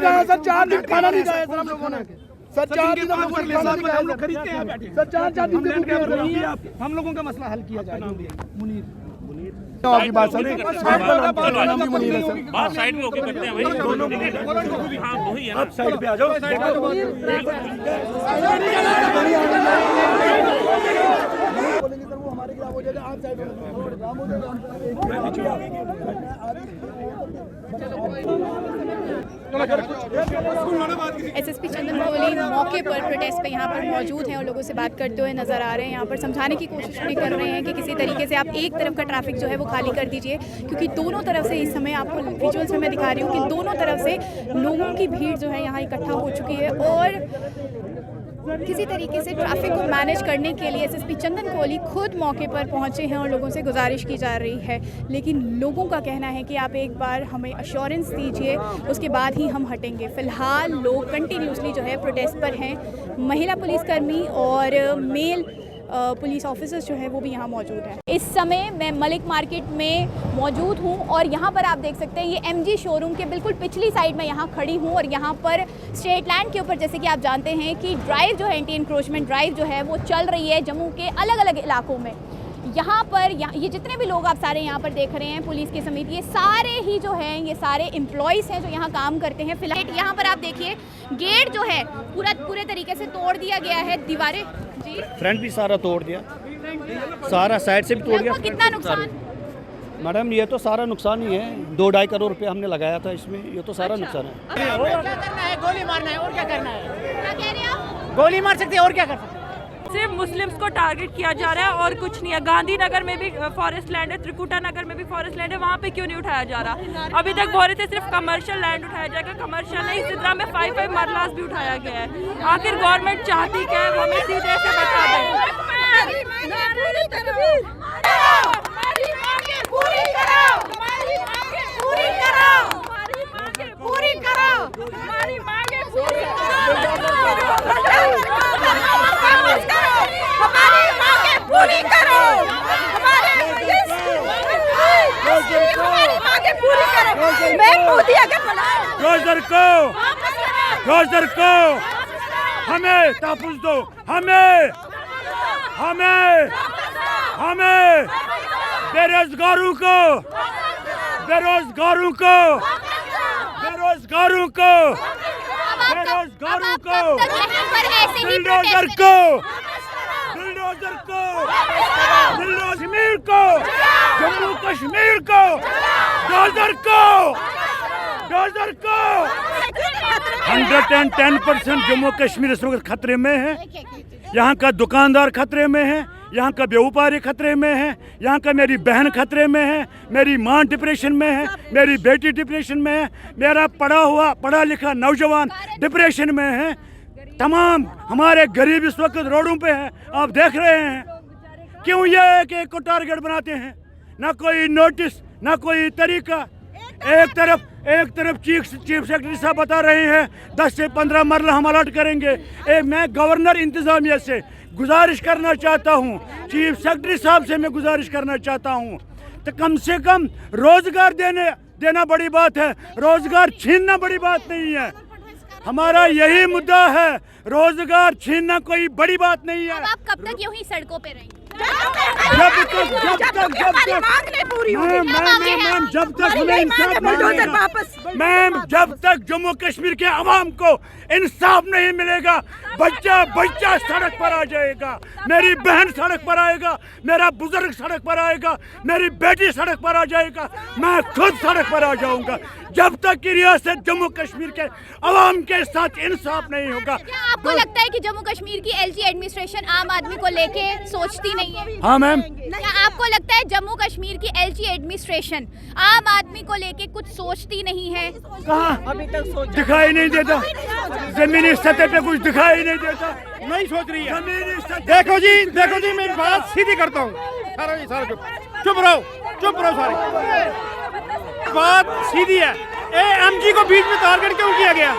नहीं खाया सर, 4 दिन खाना नहीं खाया सर हम लोगों ने सर, 4 दिन हम लोग खाना नहीं खाया हम लोग खरीदते हैं बैठे सर, 4 दिन से भूखे हैं। हम लोगों का मसला हल किया जाएगा। मुनीर आपकी बात सर, नाम भी मुनीर है सर। बात साइड में होके करते हैं भाई, हाँ वही है ना। आप साइड पे आ जाओ। बोलेंगे सर वो हमारे खिलाफ हो जाएगा, आप साइड एसएसपी चंदन कोहली मौके पर प्रोटेस्ट पे यहाँ पर मौजूद हैं और लोगों से बात करते हुए नजर आ रहे हैं। यहाँ पर समझाने की कोशिश भी कर रहे हैं कि किसी तरीके से आप एक तरफ का ट्रैफिक जो है वो खाली कर दीजिए, क्योंकि दोनों तरफ से इस समय आपको विजुअल्स में मैं दिखा रही हूँ कि दोनों तरफ से लोगों की भीड़ जो है यहाँ इकट्ठा हो चुकी है और किसी तरीके से ट्रैफिक को मैनेज करने के लिए एसएसपी चंदन कोहली खुद मौके पर पहुंचे हैं और लोगों से गुजारिश की जा रही है। लेकिन लोगों का कहना है कि आप एक बार हमें अश्योरेंस दीजिए, उसके बाद ही हम हटेंगे। फ़िलहाल लोग कंटिन्यूसली जो है प्रोटेस्ट पर हैं। महिला पुलिसकर्मी और मेल पुलिस ऑफिसर्स जो है वो भी यहाँ मौजूद हैं। इस समय मैं मलिक मार्केट में मौजूद हूँ और यहाँ पर आप देख सकते हैं ये एमजी शोरूम के बिल्कुल पिछली साइड में यहाँ खड़ी हूँ और यहाँ पर स्टेट लैंड के ऊपर जैसे कि आप जानते हैं कि ड्राइव जो है एंटी इंक्रोचमेंट ड्राइव जो है वो चल रही है जम्मू के अलग अलग इलाकों में। यहाँ पर ये जितने भी लोग आप सारे यहाँ पर देख रहे हैं पुलिस के समेत, ये सारे ही जो हैं ये सारे एम्प्लॉयज़ हैं जो यहाँ काम करते हैं। फिलहाल यहाँ पर आप देखिए गेट जो है पूरे तरीके से तोड़ दिया गया है, दीवारें जी फ्रंट भी सारा तोड़ दिया, सारा साइड से भी तोड़ दिया। कितना नुकसान? मैडम ये तो सारा नुकसान ही है, 2-2.5 करोड़ रुपए हमने लगाया था इसमें, ये तो सारा नुकसान है। क्या करना है? गोली मारना है और क्या करना है? क्या कह रहे हैं आप? गोली मार सकते हैं और क्या कर सकते हैं? सिर्फ मुस्लिम्स को टारगेट किया जा रहा है और कुछ नहीं है। गांधीनगर में भी फॉरेस्ट लैंड है, त्रिकुटा नगर में भी फॉरेस्ट लैंड है, वहाँ पे क्यों नहीं उठाया जा रहा? अभी तक बोल रहे थे सिर्फ कमर्शियल लैंड उठाया जाएगा, कमर्शियल नहीं, सिद्रा में 5 मरलास भी उठाया गया है। आखिर गवर्नमेंट चाहती क्या है वो हमें सीधे से बता दें। रोजर को हमें तहफ़्फ़ुज़ दो, हमें बेरोजगारों को जम्मू कश्मीर को डोजर को 110% जम्मू कश्मीर इस वक्त खतरे में है। यहाँ का दुकानदार खतरे में है, यहाँ का व्यापारी खतरे में है, यहाँ का मेरी बहन खतरे में है, मेरी माँ डिप्रेशन में है, मेरी बेटी डिप्रेशन में है, मेरा पढ़ा लिखा नौजवान डिप्रेशन में है। तमाम हमारे गरीब इस वक्त रोडों पे हैं, आप देख रहे हैं। क्यों ये एक को टारगेट बनाते हैं? ना कोई नोटिस, ना कोई तरीका। एक तरफ चीफ सेक्रेटरी साहब बता रहे हैं 10 से 15 मरला हम अलर्ट करेंगे। मैं गवर्नर इंतजामिया से गुजारिश करना चाहता हूँ, चीफ सेक्रेटरी साहब से मैं गुजारिश करना चाहता हूँ, तो कम से कम रोजगार देना बड़ी बात है, रोजगार छीनना बड़ी बात नहीं है। हमारा यही मुद्दा है, रोजगार छीनना कोई बड़ी बात नहीं है। अब आप कब तक यूं ही सड़कों पे रहेंगे? जब तक जम्मू कश्मीर के अवाम को इंसाफ नहीं मिलेगा, बच्चा सड़क पर आ जाएगा, मेरी बहन सड़क पर आएगा, मेरा बुजुर्ग सड़क पर आएगा, मेरी बेटी सड़क पर आ जाएगा, मैं खुद सड़क पर आ जाऊंगा। जब तक कि रियासत जम्मू कश्मीर के अवाम के साथ इंसाफ नहीं होगा। क्या आपको लगता है कि जम्मू कश्मीर की एलजी एडमिनिस्ट्रेशन आम आदमी को लेके सोचती नहीं है? हाँ मैम। क्या आपको लगता है जम्मू कश्मीर की एलजी एडमिनिस्ट्रेशन आम आदमी को लेके कुछ सोचती नहीं है? कहाँ अभी तक दिखाई नहीं देता, जमीनी सतह पे कुछ दिखाई नहीं देता, नहीं सोच रही है। देखो जी मैं बात सीधी करता हूँ, सारा चुप रहो सारे। बात सीधी है, एएमजी को बीच में टारगेट क्यों किया गया?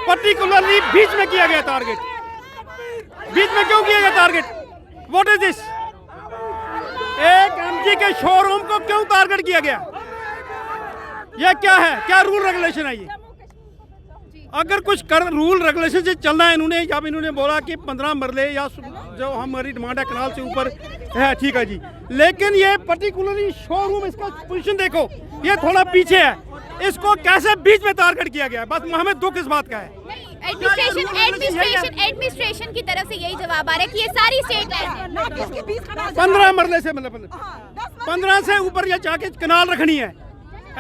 पर्टिकुलरली बीच में किया गया टारगेट, बीच में क्यों किया गया टारगेट? What is this? एक एमजी के शोरूम को क्यों टारगेट किया गया? ये क्या है? क्या रूल रेगुलेशन है ये? अगर कुछ कर रूल रेगुलेशन से चलना है इन्होंने, जब इन्होंने बोला कि 15 मरले या जो हमारी डिमांड है कनाल से ऊपर है, ठीक है जी, लेकिन ये पर्टिकुलरली शोरूम, इसका पोजीशन देखो, ये थोड़ा पीछे है, इसको कैसे बीच में टारगेट किया गया है, बस हमें दुख इस बात का है। एडमिनिस्ट्रेशन की तरफ से यही जवाब आ रहा है कि ये सारी स्टेट है। 15 मरले से मतलब 15 से ऊपर या जाके कनाल रखनी है,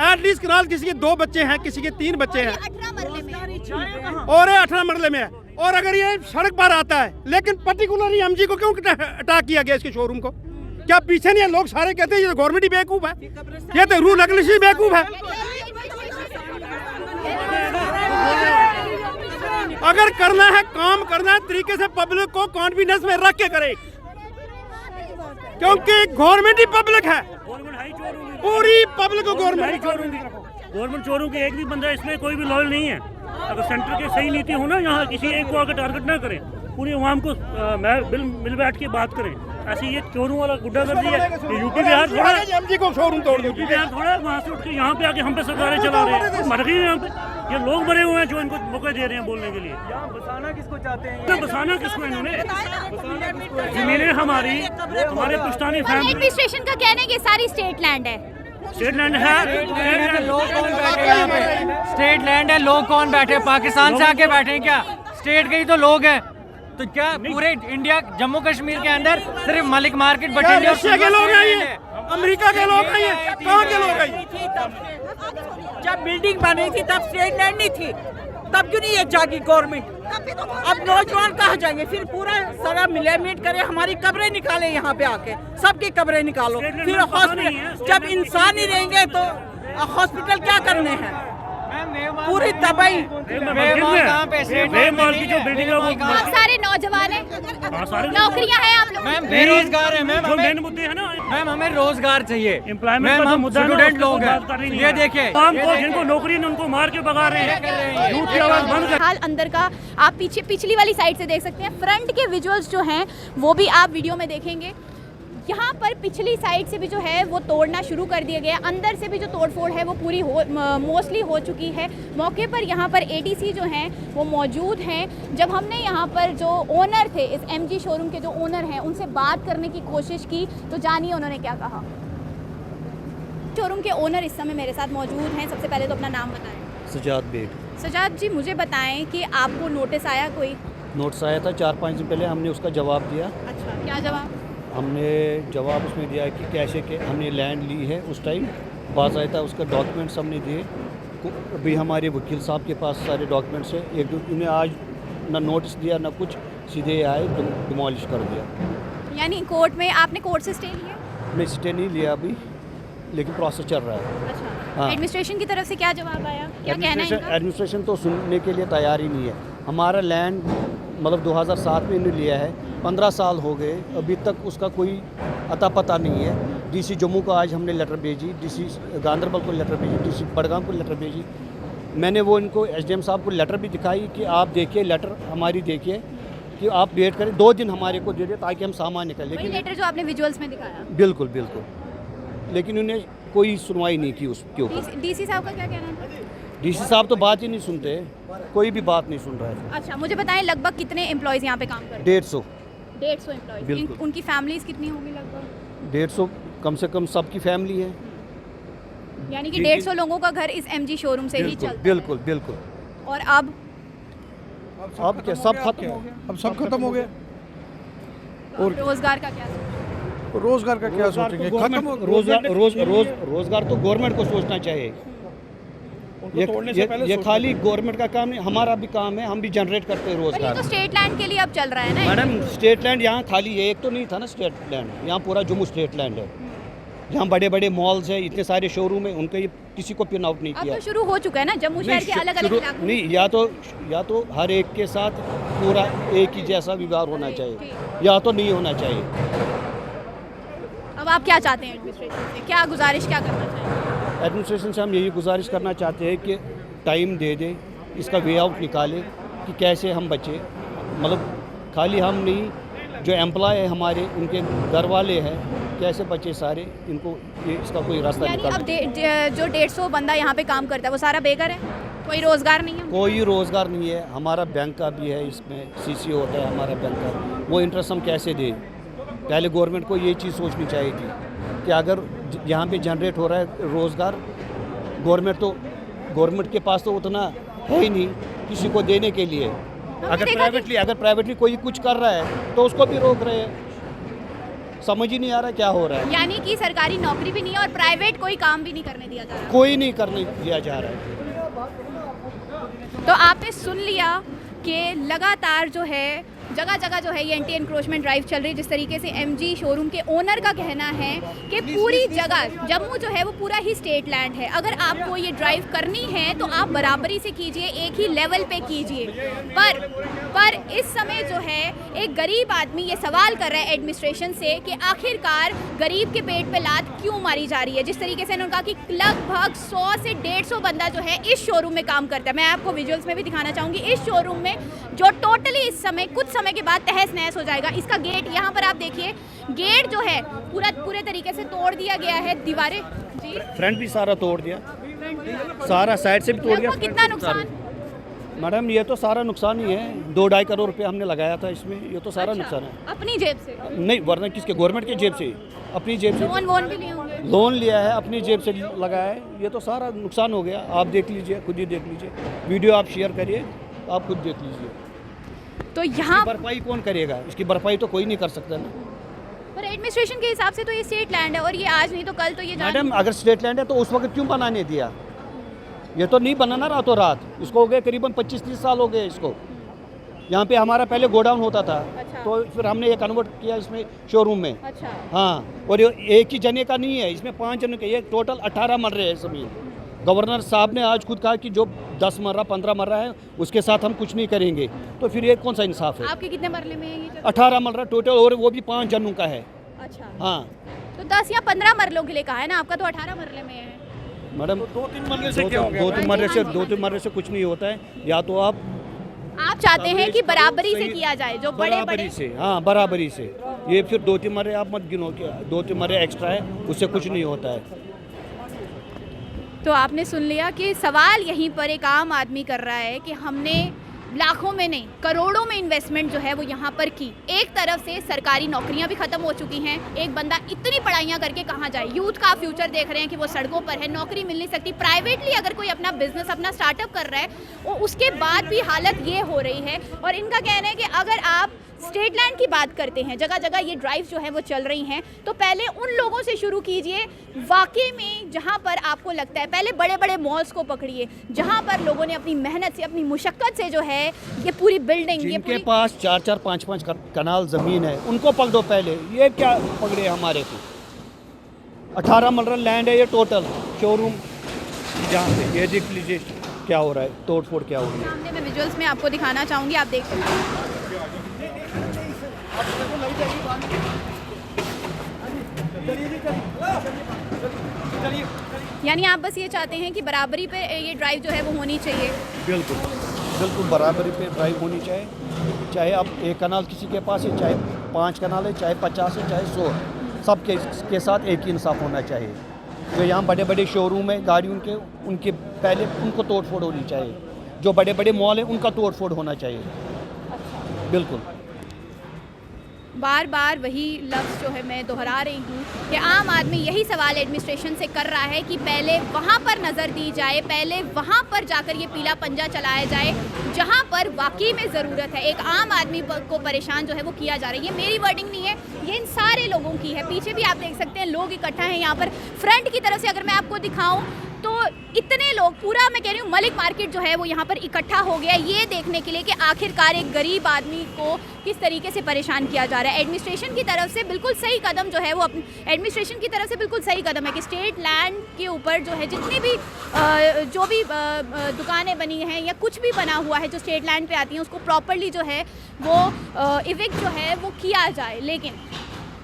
एटलीस्ट कनाल किसी के 2 बच्चे हैं, किसी के 3 बच्चे हैं, 18 मरले में और ये 18 मरले में है। और अगर ये सड़क पर आता है, लेकिन पर्टिकुलरली एमजी को क्यों अटैक किया गया इसके शोरूम को? क्या पीछे नहीं है? लोग सारे कहते हैं ये गवर्नमेंट ही बेवकूफ है, ये तो रूल रेगुलेशन बेवकूफ है। अगर करना है, काम करना है तरीके से, पब्लिक को कॉन्फिडेंस में रख के करे, क्योंकि गवर्नमेंट ही पब्लिक है, पूरी पब्लिक को गवर्नमेंट चोरों के एक भी बंदा इसमें कोई भी लॉयल नहीं है। अगर सेंटर की सही नीति हो ना, यहाँ किसी एक को आकर टारगेट ना करें, पूरी अवाम को मिल बैठ के बात करें। ऐसे ये चोरों वाला गुड्डा कर दिया है, यूपी बिहार थोड़ा, एमजी को शोरूम तोड़ यूपी बिहार थोड़ा, वहाँ से उठ के यहाँ पे आके हम पे सरकारें चला रहे हैं, मर गई यहाँ पे। ये लोग मरे हुए हैं जो इनको मौके दे रहे हैं बोलने के लिए। बसाना किसको चाहते हैं? बसाना किसको इन्होंने? जमीनें हमारे पुश्तैनी फैमिली। एडमिनिस्ट्रेशन का कहना है कि सारी स्टेट लैंड है। स्टेट लैंड है, लोग कौन बैठे यहाँ पे? स्टेट लैंड है, लोग कौन बैठे? पाकिस्तान से आके बैठे हैं क्या? स्टेट के ही तो लोग हैं। तो क्या पूरे इंडिया, जम्मू कश्मीर के अंदर सिर्फ मलिक मार्केट बठिंडे और रशिया के लोग हैं, ये अमेरिका के लोग हैं, ये कहाँ के लोग हैं? जब बिल्डिंग बनी थी तब स्टेट लैंड नहीं थी, तब क्यों नहीं ये जागी गवर्नमेंट? अब नौजवान कहाँ जाएंगे? फिर पूरा सारा मिलामेट करे, हमारी कब्रें निकाले यहाँ पे आके, सबकी कब्रें निकालो। फिर हॉस्पिटल, जब इंसान ही रहेंगे तो हॉस्पिटल क्या करने हैं? पूरी तबाही। आप सारे नौजवान हैं, नौकरियां हैं आप लोग? मैम बेरोजगार है मैम, जो मेन मुद्दे हैं ना, मैम हमें रोजगार चाहिए। एम्प्लॉयमेंट मैम का हम मुद्दा है ना, स्टूडेंट उसको लोग बात कर रही हैं, नहीं ये है। देखिए आम को जिनको नौकरी नहीं उनको मार के भगा रहे हैं, यूथ की आवाज बंद कर। हाल अंदर का आप पीछे पिछली वाली साइड से देख सकते हैं। फ्रंट के विजुअल्स जो हैं वो भी आप वीडियो में देखेंगे। यहाँ पर पिछली साइड से भी जो है वो तोड़ना शुरू कर दिया गया, अंदर से भी जो तोड़फोड़ है वो पूरी मोस्टली हो चुकी है। मौके पर यहाँ पर एडीसी जो हैं वो मौजूद हैं। जब हमने यहाँ पर जो ओनर थे, इस एमजी शोरूम के जो ओनर हैं, उनसे बात करने की कोशिश की तो जानिए उन्होंने क्या कहा। शोरूम के ओनर इस समय मेरे साथ मौजूद हैं। सबसे पहले तो अपना नाम बताएं। सजाद बेग। सजाद जी, मुझे बताएं कि आपको नोटिस आया कोई? नोटिस आया था 4-5 दिन पहले, हमने उसका जवाब दिया। अच्छा, क्या जवाब? हमने जवाब उसमें दिया कि कैसे के हमने लैंड ली है, उस टाइम बाकायदा उसका डॉक्यूमेंट्स हमने दिए। अभी हमारे वकील साहब के पास सारे डॉक्यूमेंट्स हैं। एक उन्हें आज ना नोटिस दिया ना कुछ, सीधे आए डिमोलिश कर दिया। यानी कोर्ट में आपने कोर्ट से स्टे लिया? नहीं, स्टे नहीं लिया अभी, लेकिन प्रोसेस चल रहा है। अच्छा, हाँ। एडमिनिस्ट्रेशन की तरफ से क्या जवाब आया? क्या कहना है इनका? एडमिनिस्ट्रेशन तो सुनने के लिए तैयार ही नहीं है। हमारा लैंड मतलब 2007 में इन्होंने लिया है, 15 साल हो गए, अभी तक उसका कोई अता पता नहीं है। डीसी जम्मू को आज हमने लेटर भेजी, डीसी गांदरबल को लेटर भेजी, डीसी बड़गाम को लेटर भेजी। मैंने वो इनको एसडीएम साहब को लेटर भी दिखाई कि आप देखिए, लेटर हमारी देखिए कि आप वेट करें, 2 दिन हमारे को दे दे ताकि हम सामान निकालें। लेकिन लेटर जो आपने विजुअल्स में दिखाया? बिल्कुल बिल्कुल, लेकिन उन्हें कोई सुनवाई नहीं की उसके ऊपर। डीसी साहब का क्या कहना है? डीसी साहब तो बात ही नहीं सुनते, कोई भी बात नहीं सुन रहा है। अच्छा, मुझे बताएं लगभग कितने एम्प्लॉयज़ यहाँ पे काम करते हैं? 150 एम्प्लॉयज़। बिल्कुल। उनकी फैमिलीज कितनी होंगी लगभग? 150 कम से कम सबकी फैमिली है। यानी कि 150 लोगों का घर इस एमजी शोरूम से ही चलता है। बिल्कुल बिल्कुल। और अब क्या सब खत्म हो गया? अब सब खत्म हो गया। और रोजगार का क्या? रोजगार का क्या सोचेंगे? खत्म रोजगार तो गवर्नमेंट को सोचना चाहिए। ये खाली गवर्नमेंट का काम नहीं, हमारा भी काम है, हम भी जनरेट करते हैं ये रोजगार। तो स्टेट लैंड के लिए अब चल रहा है ना? मैडम, स्टेट लैंड यहाँ खाली है, एक तो नहीं था ना स्टेट लैंड, यहाँ पूरा जम्मू स्टेट लैंड है। यहाँ बड़े बड़े मॉल्स हैं, इतने सारे शोरूम हैं, उनके किसी को पिन आउट नहीं अब किया। तो शुरू हो चुका है ना जम्मू शहर के अलग अलग इलाकों में? नहीं, या तो हर एक के साथ पूरा एक ही जैसा व्यवहार होना चाहिए, या तो नहीं होना चाहिए। अब आप क्या चाहते हैं एडमिनिस्ट्रेशन से? क्या गुजारिश क्या करना चाहिए? एडमिनिस्ट्रेशन से हम यही गुजारिश करना चाहते हैं कि टाइम दे दे, इसका वे आउट निकाले कि कैसे हम बचे। मतलब खाली हम नहीं, जो एम्प्लॉय है हमारे, उनके घर वाले हैं, कैसे बचे सारे, इनको ये इसका कोई रास्ता यानी निकाल। अब जो 150 बंदा यहाँ पे काम करता है वो सारा बेकार है, कोई रोजगार नहीं है? कोई रोज़गार नहीं है। हमारा बैंक का भी है, इसमें सीसी होता है हमारा बैंक का, वो इंटरेस्ट हम कैसे दें? पहले गवर्नमेंट को ये चीज़ सोचनी चाहिए थी कि अगर यहाँ पे जनरेट हो रहा है रोज़गार, गवर्नमेंट के पास तो उतना है ही नहीं किसी को देने के लिए। अगर प्राइवेटली कोई कुछ कर रहा है तो उसको भी रोक रहे हैं। समझ ही नहीं आ रहा क्या हो रहा है। यानी कि सरकारी नौकरी भी नहीं है और प्राइवेट कोई काम भी नहीं करने दिया जा रहा। कोई नहीं करने दिया जा रहा है। तो आपने सुन लिया कि लगातार जो है जगह जगह जो है ये एंटी एनक्रोचमेंट ड्राइव चल रही है। जिस तरीके से एमजी शोरूम के ओनर का कहना है कि पूरी जगह जम्मू जो है वो पूरा ही स्टेट लैंड है, अगर आपको ये ड्राइव करनी है तो आप बराबरी से कीजिए, एक ही लेवल पे कीजिए। पर इस समय जो है एक गरीब आदमी ये सवाल कर रहा है एडमिनिस्ट्रेशन से कि आखिरकार गरीब के पेट पे लात क्यों मारी जा रही है। जिस तरीके से उन्होंने कहा कि लगभग 100 से 150 बंदा जो है इस शोरूम में काम करता है। मैं आपको विजुअल्स में भी दिखाना चाहूँगी इस शोरूम में जो टोटली इस समय कुछ समय के बाद तहस नहस हो जाएगा। इसका गेट यहाँ पर आप देखिए, गेट जो है पूरे तरीके से तोड़ दिया गया है, दीवारें जी फ्रंट भी सारा तोड़ दिया, सारा साइड से भी तोड़ दिया। कितना नुकसान? मैडम ये तो सारा नुकसान ही है। 2-2.5 करोड़ रुपए हमने लगाया था इसमें, ये तो सारा नुकसान है। अपनी जेब से? नहीं, वरना किसके? गवर्नमेंट की जेब से, अपनी जेब से। लोन भी लिए होंगे? लोन लिया है, अपनी जेब से लगाया है। ये तो सारा नुकसान हो गया। आप देख लीजिए, खुद ही देख लीजिए, वीडियो आप शेयर करिए, आप खुद देख लीजिए। तो यहाँ भरपाई कौन करेगा? इसकी भरपाई तो कोई नहीं कर सकता ना। पर एडमिनिस्ट्रेशन के हिसाब से तो ये स्टेट लैंड है और ये आज नहीं तो कल तो ये मैडम अगर स्टेट लैंड है तो उस वक्त क्यों बनाने दिया? ये तो नहीं बनाना रातों रात। इसको हो गए करीबन 25-30 साल हो गए इसको। यहाँ पे हमारा पहले गोडाउन होता था। अच्छा। तो फिर हमने ये कन्वर्ट किया इसमें शोरूम में। अच्छा। हाँ, और ये एक ही जने का नहीं है, इसमें 5 जने के, ये टोटल 18 मर रहे हैं ज़मीन। गवर्नर साहब ने आज खुद कहा कि जो 10 मर रहा 15 मर रहा है उसके साथ हम कुछ नहीं करेंगे। तो फिर ये कौन सा इंसाफ है? आपके कितने मरले में है ये? 18 मर रहा टोटल, और वो भी 5 जनों का है। अच्छा। हाँ तो 10 या 15 मरलों के लिए कहा है ना, आपका तो 18 मरले में है मैडम। 2-3 मरले से क्या हो गया? 2-3 मरले से कुछ नहीं होता है। या तो आप चाहते हैं कि बराबरी से किया जाए, जो बड़े से, हाँ बराबरी से। ये फिर 2-3 मरले आप मत गिनो, 2-3 मरले एक्स्ट्रा है, उससे कुछ नहीं होता है। तो आपने सुन लिया कि सवाल यहीं पर एक आम आदमी कर रहा है कि हमने लाखों में नहीं करोड़ों में इन्वेस्टमेंट जो है वो यहाँ पर की। एक तरफ से सरकारी नौकरियाँ भी ख़त्म हो चुकी हैं, एक बंदा इतनी पढ़ाइयाँ करके कहाँ जाए? यूथ का फ्यूचर देख रहे हैं कि वो सड़कों पर है, नौकरी मिल नहीं सकती। प्राइवेटली अगर कोई अपना बिजनेस अपना स्टार्टअप कर रहा है वो उसके बाद भी हालत ये हो रही है। और इनका कहना है कि अगर आप स्टेट लैंड की बात करते हैं, जगह जगह ये ड्राइव जो है वो चल रही हैं, तो पहले उन लोगों से शुरू कीजिए वाकई में जहाँ पर आपको लगता है। पहले बड़े बड़े मॉल्स को पकड़िए जहाँ पर लोगों ने अपनी मेहनत से अपनी मुशक्क़त से जो है ये पूरी बिल्डिंग, ये जिनके पास 4-4 5-5 कनाल ज़मीन है उनको पकड़ो पहले। ये क्या पकड़े हमारे को? 18 मरल लैंड है ये टोटल शोरूम जहाँ पे। ये देख लीजिए क्या हो रहा है, तोड़ फोड़ क्या हो रही है। सामने मैं विजुअल्स में आपको दिखाना चाहूँगी, आप देख सकते हैं। यानी आप बस ये चाहते हैं कि बराबरी पे ये ड्राइव जो है वो होनी चाहिए? बिल्कुल बराबरी पे ड्राइव होनी चाहिए। चाहे आप 1 कनाल किसी के पास है, चाहे 5 कनाल है, चाहे 50 है, चाहे 100, सब के साथ एक ही इंसाफ होना चाहिए। जो यहाँ बड़े बड़े शोरूम है गाड़ियों के, उनके पहले उनको तोड़ फोड़ होनी चाहिए। जो बड़े बड़े मॉल हैं उनका तोड़ फोड़ होना चाहिए। बिल्कुल। बार बार वही लफ्ज़ जो है मैं दोहरा रही हूँ कि आम आदमी यही सवाल एडमिनिस्ट्रेशन से कर रहा है कि पहले वहाँ पर नज़र दी जाए, पहले वहाँ पर जाकर ये पीला पंजा चलाया जाए जहाँ पर वाकई में ज़रूरत है। एक आम आदमी को परेशान जो है वो किया जा रहा है। ये मेरी वर्डिंग नहीं है, ये इन सारे लोगों की है। पीछे भी आप देख सकते हैं लोग इकट्ठा हैं यहाँ पर। फ्रंट की तरफ से अगर मैं आपको दिखाऊँ तो इतने लोग, पूरा मैं कह रही हूँ मलिक मार्केट जो है वो यहाँ पर इकट्ठा हो गया ये देखने के लिए कि आखिरकार एक गरीब आदमी को किस तरीके से परेशान किया जा रहा है। एडमिनिस्ट्रेशन की तरफ से बिल्कुल सही कदम जो है वो एडमिनिस्ट्रेशन की तरफ से बिल्कुल सही कदम है कि स्टेट लैंड के ऊपर जो है जितनी भी जो भी दुकानें बनी हैं या कुछ भी बना हुआ है जो स्टेट लैंड पे आती हैं उसको प्रॉपरली जो है वो इविक्ट जो है वो किया जाए। लेकिन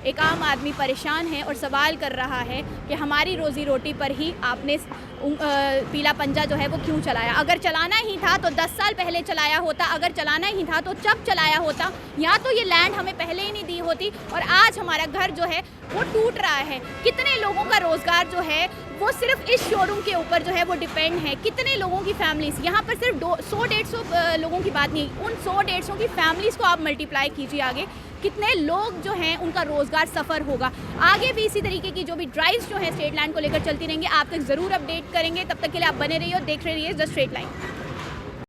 एक आम आदमी परेशान है और सवाल कर रहा है कि हमारी रोज़ी रोटी पर ही आपने पीला पंजा जो है वो क्यों चलाया। अगर चलाना ही था तो 10 साल पहले चलाया होता, अगर चलाना ही था तो जब चलाया होता, या तो ये लैंड हमें पहले ही नहीं दी होती और आज हमारा घर जो है वो टूट रहा है। कितने लोगों का रोज़गार जो है वो सिर्फ इस शोरूम के ऊपर जो है वो डिपेंड है। कितने लोगों की फैमिलीज, यहाँ पर सिर्फ 100-150 लोगों की बात नहीं, उन 100-150 की फैमिलीज़ को आप मल्टीप्लाई कीजिए आगे, कितने लोग जो हैं उनका रोज़गार सफ़र होगा। आगे भी इसी तरीके की जो भी ड्राइव्स जो है स्ट्रेट लाइन को लेकर चलती रहेंगे, आप तक ज़रूर अपडेट करेंगे। तब तक के लिए आप बने रहिए और देख रहिए द स्ट्रेट लाइन।